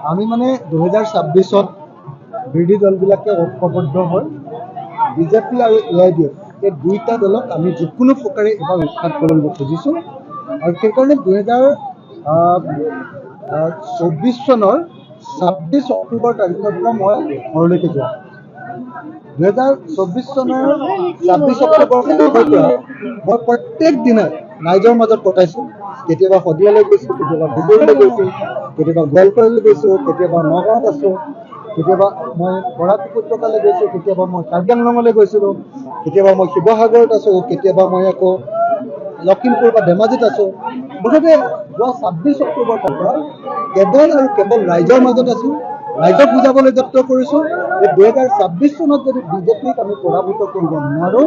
আমি মানে 2026 বিৰোধী দলবিলাকে ঐক্যবদ্ধ হৈ বিজেপি আৰু AIDF এই দুইটা দলক আমি যিকোনো প্ৰকাৰে এবাৰ উৎখাত কৰিব খুজিছোঁ আৰু সেইকাৰণে 2024 চনৰ 26 অক্টোবৰ তাৰিখৰ পৰা মই ঘৰলৈকে যোৱা 2024 চনৰ 26 অক্টোবৰ তাৰিখৰ পৰা মই প্ৰত্যেক দিনাই ৰাইজৰ মাজত কটাইছোঁ। কেতিয়াবা শদিয়ালৈ গৈছোঁ, কেতিয়াবা ধুবুৰীলৈ গৈছোঁ, কেতিয়াবা গোৱালপাৰালৈ গৈছোঁ, কেতিয়াবা নগাঁৱত আছোঁ, কেতিয়াবা মই বৰাক উপত্যকালৈ গৈছোঁ, কেতিয়াবা মই কাৰ্বি আংলঙলৈ গৈছিলোঁ, কেতিয়াবা মই শিৱসাগৰত আছোঁ, কেতিয়াবা মই আকৌ লখিমপুৰ বা ধেমাজিত আছোঁ। মুঠতে যোৱা 26 অক্টোবৰ পৰা কেৱল আৰু কেৱল ৰাইজৰ মাজত আছোঁ, ৰাইজক বুজাবলৈ যত্ন কৰিছোঁ যে 2026 চনত যদি বিজেপিক আমি পৰাভূত কৰিব নোৱাৰোঁ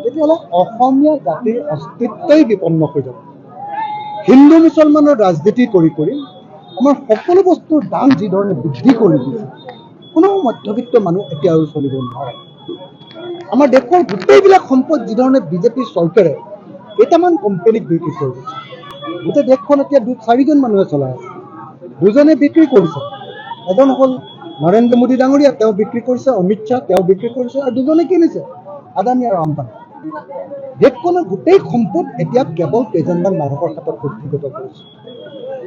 তেতিয়াহ'লে অসমীয়া জাতিৰ অস্তিত্বই বিপন্ন হৈ যাব। হিন্দু মুছলমানৰ ৰাজনীতি কৰি আমাৰ সকলো বস্তুৰ দাম যি ধৰণে বৃদ্ধি কৰি দিছে, কোনো মধ্যবিত্ত মানুহ এতিয়া আৰু চলিব নোৱাৰে। আমাৰ দেশৰ গোটেইবিলাক সম্পদ যি ধৰণে বিজেপি চৰকাৰে কেইটামান কোম্পানীক বিক্ৰী কৰি দিছে। গোটেই দেশখন এতিয়া 4জন মানুহে চলাই আছে। দুজনে বিক্ৰী কৰিছে, এজন হ'ল নৰেন্দ্ৰ মোদী ডাঙৰীয়া, তেওঁ বিক্ৰী কৰিছে, অমিত শ্বাহ তেওঁ বিক্ৰী কৰিছে, আৰু দুজনে কিনিছে, আদানী আৰু আম্বানী। দেশখনৰ গোটেই সম্পদ এতিয়া কেৱল কেইজনমান মানুহৰ হাতত কক্ষিগত কৰিছে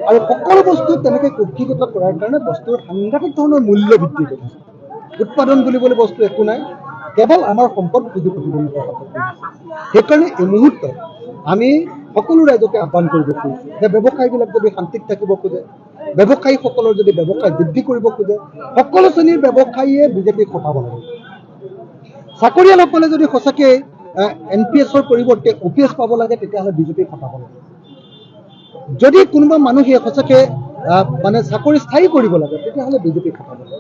আৰু সকলো বস্তু তেনেকৈ কক্ষিগত কৰাৰ কাৰণে বস্তুৰ সাংঘাতিক ধৰণৰ মূল্য বৃদ্ধি কৰিছে। উৎপাদন বুলিবলৈ বস্তু একো নাই, কেৱল আমাৰ সম্পদ পুঁজিপতিজনৰ হাতত কৰিছে। সেইকাৰণে এই মুহূৰ্তত আমি সকলো ৰাইজকে আহ্বান কৰিব খুজিছোঁ যে ব্যৱসায়ীবিলাক যদি শান্তিত থাকিব খোজে, ব্যৱসায়ীসকলৰ যদি ব্যৱসায় বৃদ্ধি কৰিব খোজে, সকলো শ্ৰেণীৰ ব্যৱসায়ীয়ে বিজেপিক খটাব লাগে। চাকৰিয়ালসকলে যদি সঁচাকৈ NPSৰ পৰিৱৰ্তে OPS পাব লাগে তেতিয়াহ'লে বিজেপিক খটাব লাগে। যদি কোনোবা মানুহে সঁচাকৈ মানে চাকৰি স্থায়ী কৰিব লাগে তেতিয়াহ'লে বিজেপিক খটাব লাগে।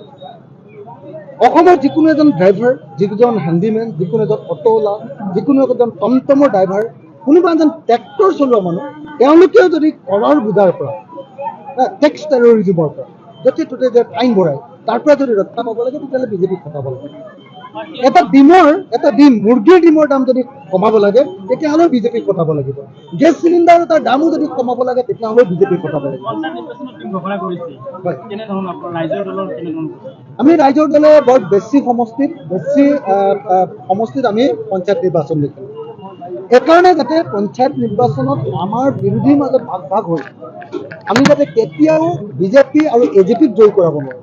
অসমৰ যিকোনো এজন ড্ৰাইভাৰ, যিজন হেণ্ডিমেন, যিকোনো এজন অটোৱালা, যিকোনো এজন টমটমৰ ড্ৰাইভাৰ, কোনোবা এজন ট্ৰেক্টৰ চলোৱা মানুহ, তেওঁলোকেও যদি কৰৰ বোজাৰ পৰা, টেক্স টেৰৰিজিমৰ পৰা য'তে ত'তে যে ফাইন ভৰাই তাৰ পৰা যদি ৰক্ষা পাব লাগে তেতিয়াহ'লে বিজেপিক খটাব লাগে। এটা ডিম মুৰ্গীৰ ডিমৰ দাম যদি কমাব লাগে তেতিয়াহ'লেও বিজেপিক খটাব লাগিব। গেছ চিলিণ্ডাৰ এটাৰ দামো যদি কমাব লাগে তেতিয়াহ'লেও বিজেপিক খটাব লাগিব। আমি ৰাইজৰ দলে বৰ বেছি সমষ্টিত আমি পঞ্চায়ত নিৰ্বাচন দেখিলোঁ। সেইকাৰণে যাতে পঞ্চায়ত নিৰ্বাচনত আমাৰ বিৰোধীৰ মাজত ভাগ ভাগ হৈ আমি যাতে কেতিয়াও বিজেপি আৰু AJPক জয় কৰাব নোৱাৰোঁ,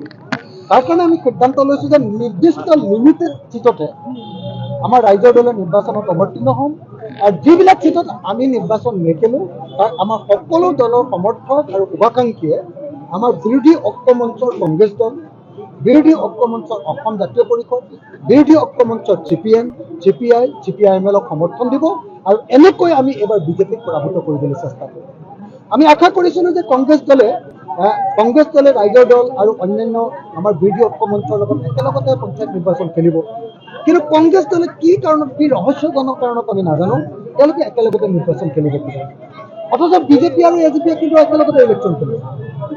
তাৰ কাৰণে আমি সিদ্ধান্ত লৈছোঁ যে নিৰ্দিষ্ট লিমিটেড চিটতে আমাৰ ৰাইজৰ দলে নিৰ্বাচনত অৱতীৰ্ণ হ'ম আৰু যিবিলাক চিটত আমি নিৰ্বাচন নেখেলোঁ তাত আমাৰ সকলো দলৰ সমৰ্থক আৰু শুভাকাংক্ষীয়ে আমাৰ বিৰোধী ঐক্য মঞ্চৰ কংগ্ৰেছ দল, বিৰোধী ঐক্য মঞ্চৰ অসম জাতীয় পৰিষদ, বিৰোধী ঐক্য মঞ্চৰ CPM, CPI, CPIMLক সমৰ্থন দিব আৰু এনেকৈ আমি এবাৰ বিজেপিক পৰাভূত কৰিবলৈ চেষ্টা কৰিম। আমি আশা কৰিছিলোঁ যে কংগ্ৰেছ দলে ৰাইজৰ দল আৰু অন্যান্য আমাৰ বিৰোধী ঐক্য মঞ্চৰ লগত একেলগতে পঞ্চায়ত নিৰ্বাচন খেলিব, কিন্তু কংগ্ৰেছ দলে কি কাৰণত, কি ৰহস্যজনক কাৰণত আমি নাজানো, তেওঁলোকে একেলগতে নিৰ্বাচন খেলিব খোজে। অথচ বিজেপি আৰু AJPয়ে কিন্তু একেলগতে ইলেকশ্যন খেলিছে।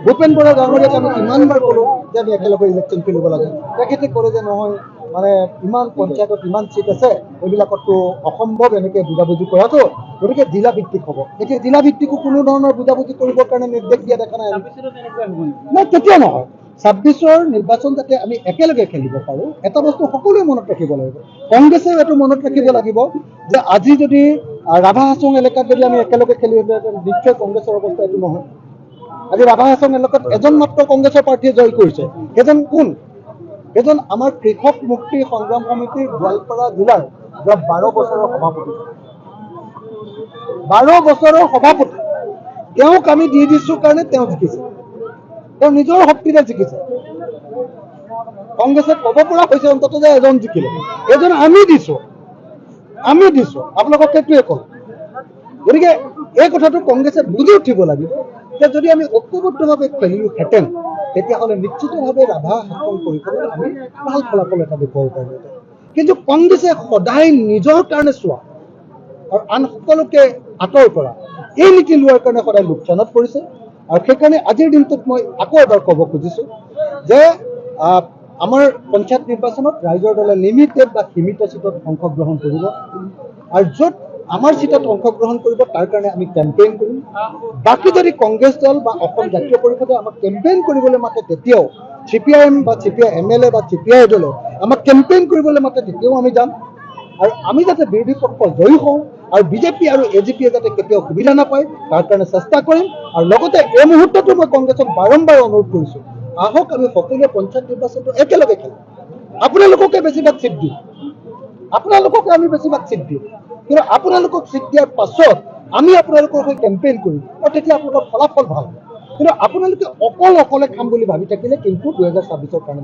ভূপেন বৰা ডাঙৰীয়াক আমি ইমানবাৰ ক'লোঁ যে আমি একেলগে ইলেকশ্যন খেলিব লাগে, তেখেতে ক'লে যে নহয়, মানে ইমান পঞ্চায়তত ইমান চিট আছে, এইবিলাকততো অসম্ভৱ এনেকৈ বুজাবুজি কৰাটো, গতিকে জিলা ভিত্তিক হ'ব। এতিয়া জিলা ভিত্তিকো কোনো ধৰণৰ বুজাবুজি কৰিবৰ কাৰণে নিৰ্দেশ দিয়া দেখা নাই। নাই, কেতিয়া নহয়। 26ৰ নিৰ্বাচন যাতে আমি একেলগে খেলিব পাৰোঁ, এটা বস্তু সকলোৱে মনত ৰাখিব লাগিব। কংগ্ৰেছেও এইটো মনত ৰাখিব লাগিব যে আজি যদি ৰাভা হাছং এলেকাত যদি আমি একেলগে খেলিলোহেঁতেন নিশ্চয় কংগ্ৰেছৰ অৱস্থা এইটো নহয়। আজি ৰাভা হাছং এলেকাত এজন মাত্ৰ কংগ্ৰেছৰ প্ৰাৰ্থীয়ে জয় কৰিছে। সেইজন কোন? সেইজন আমাৰ কৃষক মুক্তি সংগ্ৰাম সমিতিৰ গোৱালপাৰা জিলাৰ 12 বছৰৰ সভাপতি। 12 বছৰৰ সভাপতি তেওঁক আমি দি দিছোঁ কাৰণে তেওঁ জিকিছে, তেওঁ নিজৰ শক্তিৰে জিকিছে। কংগ্ৰেছে ক'ব পৰা হৈছে অন্তত যে এজন জিকিলে, এজন আমি দিছোঁ, আপোনালোকক সেইটোৱে ক'ল। গতিকে এই কথাটো কংগ্ৰেছে বুজি উঠিব লাগিব যে যদি আমি ঐক্যবদ্ধভাৱে খেলিলোহেঁতেন তেতিয়াহ'লে নিশ্চিতভাৱে ৰাভা হাছং পৰিষদত আমি ভাল ফলাফল এটা দেখুৱাব পাৰিলোহেঁতেন। কিন্তু কংগ্ৰেছে সদায় নিজৰ কাৰণে চোৱা আৰু আন সকলোকে আঁতৰ কৰা এই নীতি লোৱাৰ কাৰণে সদায় লোকচানত পৰিছে। আৰু সেইকাৰণে আজিৰ দিনটোত মই আকৌ এবাৰ ক'ব খুজিছোঁ যে আমাৰ পঞ্চায়ত নিৰ্বাচনত ৰাইজৰ দলে লিমিটেড বা সীমিত চিটত অংশগ্ৰহণ কৰিব আৰু য'ত আমাৰ চিটত অংশগ্ৰহণ কৰিব তাৰ কাৰণে আমি কেম্পেইন কৰিম। বাকী যদি কংগ্ৰেছ দল বা অসম জাতীয় পৰিষদে আমাক কেম্পেইন কৰিবলৈ মাতে তেতিয়াও CPIM বা CPI MLA বা CPI দলে আমাক কেম্পেইন কৰিবলৈ মাতে তেতিয়াও আমি যাম। আৰু আমি যাতে বিৰোধী পক্ষ জয়ী হওঁ আৰু বিজেপি আৰু AGPয়ে যাতে কেতিয়াও সুবিধা নাপায় তাৰ কাৰণে চেষ্টা কৰিম। আৰু লগতে এই মুহূৰ্ততো মই কংগ্ৰেছক বাৰম্বাৰ অনুৰোধ কৰিছোঁ, আহক আমি সকলোৱে পঞ্চায়ত নিৰ্বাচনটো একেলগে খেলোঁ। আপোনালোককে বেছিভাগ চিট দিওঁ, আপোনালোককে আমি বেছিভাগ চিট দিওঁ, কিন্তু আপোনালোকক চিট দিয়াৰ পাছত আমি আপোনালোকৰ হৈ কেম্পেইন কৰিম আৰু তেতিয়া আপোনালোকৰ ফলাফল ভাল হ'ব। কিন্তু আপোনালোকে অকলে খাম বুলি ভাবি থাকিলে কিন্তু 2026ৰ কাৰণে